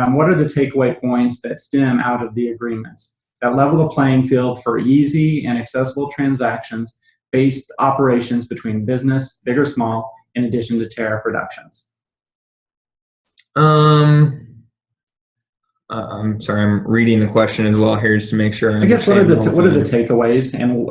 what are the takeaway points that stem out of the agreements that level the playing field for easy and accessible transactions-based operations between business, big or small, in addition to tariff reductions? I'm sorry, I'm reading the question as well here just to make sure. I guess what are the takeaways and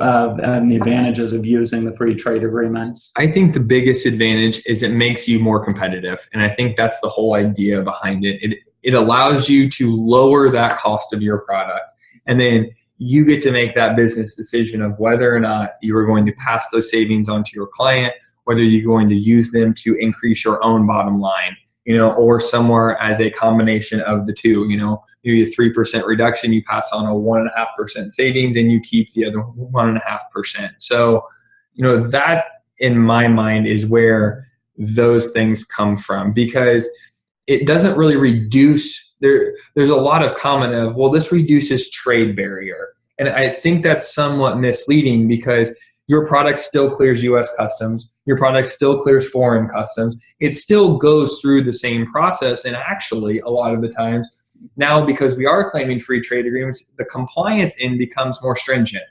the advantages of using the free trade agreements? I think the biggest advantage is it makes you more competitive, and I think that's the whole idea behind it. It allows you to lower that cost of your product, and then you get to make that business decision of whether or not you are going to pass those savings on to your client, whether you're going to use them to increase your own bottom line, or somewhere as a combination of the two, maybe a 3% reduction, you pass on a 1.5% savings and you keep the other 1.5%. So, that in my mind is where those things come from, because it doesn't really reduce, there's a lot of comment of, well, this reduces trade barrier. And I think that's somewhat misleading, because your product still clears U.S. customs. Your product still clears foreign customs. It still goes through the same process. And actually, a lot of the times now, because we are claiming free trade agreements, the compliance end becomes more stringent.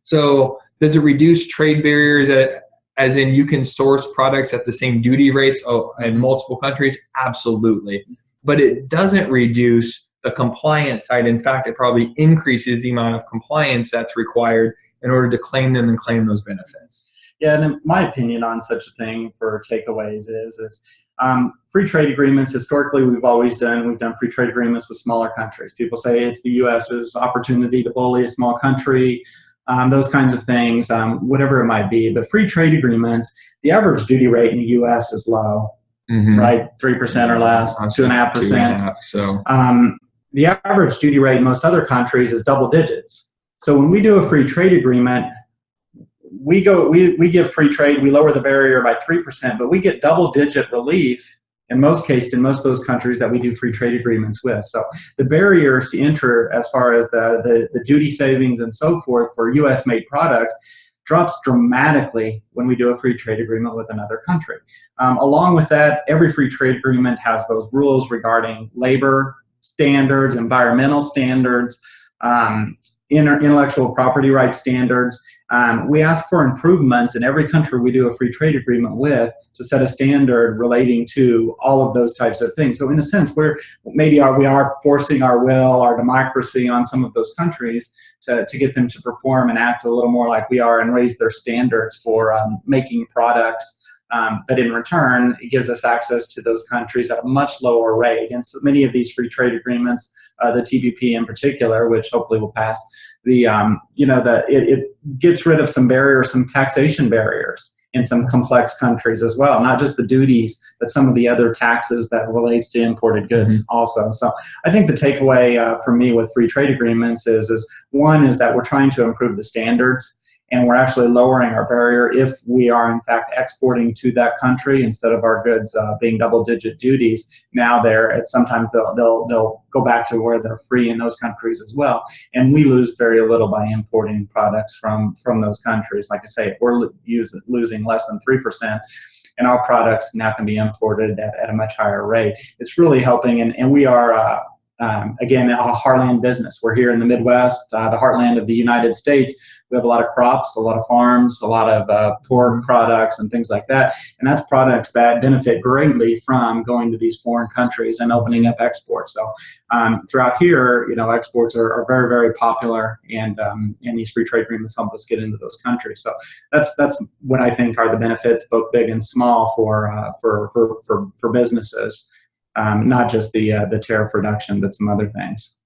So does it reduce trade barriers as in you can source products at the same duty rates in multiple countries? Absolutely. But it doesn't reduce the compliance side. In fact, it probably increases the amount of compliance that's required in order to claim them and claim those benefits. Yeah, and in my opinion on such a thing for takeaways is free trade agreements. Historically, we've done free trade agreements with smaller countries. People say it's the U.S.'s opportunity to bully a small country, those kinds of things, whatever it might be. But free trade agreements, the average duty rate in the U.S. is low, right? 3% or less, 2.5%. So the average duty rate in most other countries is double digits. So when we do a free trade agreement, we give free trade, we lower the barrier by 3%, but we get double-digit relief in most cases in most of those countries that we do free trade agreements with. So the barriers to enter as far as the duty savings and so forth for U.S.-made products drops dramatically when we do a free trade agreement with another country. Along with that, every free trade agreement has those rules regarding labor standards, environmental standards, intellectual property rights standards. We ask for improvements in every country we do a free trade agreement with to set a standard relating to all of those types of things. So in a sense, we are forcing our will, our democracy on some of those countries to get them to perform and act a little more like we are and raise their standards for making products. But in return, it gives us access to those countries at a much lower rate. And so many of these free trade agreements, the TPP in particular, which hopefully will pass, it gets rid of some barriers, some taxation barriers in some complex countries as well, not just the duties, but some of the other taxes that relates to imported goods also. So I think the takeaway for me with free trade agreements is one is that we're trying to improve the standards, and we're actually lowering our barrier if we are in fact exporting to that country instead of our goods being double-digit duties. Now sometimes they'll go back to where they're free in those countries as well, and we lose very little by importing products from those countries. Like I say, we're losing less than 3%. And our products now can be imported at a much higher rate. It's really helping, and we are again a heartland business. We're here in the Midwest, the heartland of the United States. We have a lot of crops, a lot of farms, a lot of pork products and things like that. And that's products that benefit greatly from going to these foreign countries and opening up exports. So throughout here, exports are very, very popular, and these free trade agreements help us get into those countries. So that's what I think are the benefits, both big and small, for businesses, not just the tariff reduction, but some other things.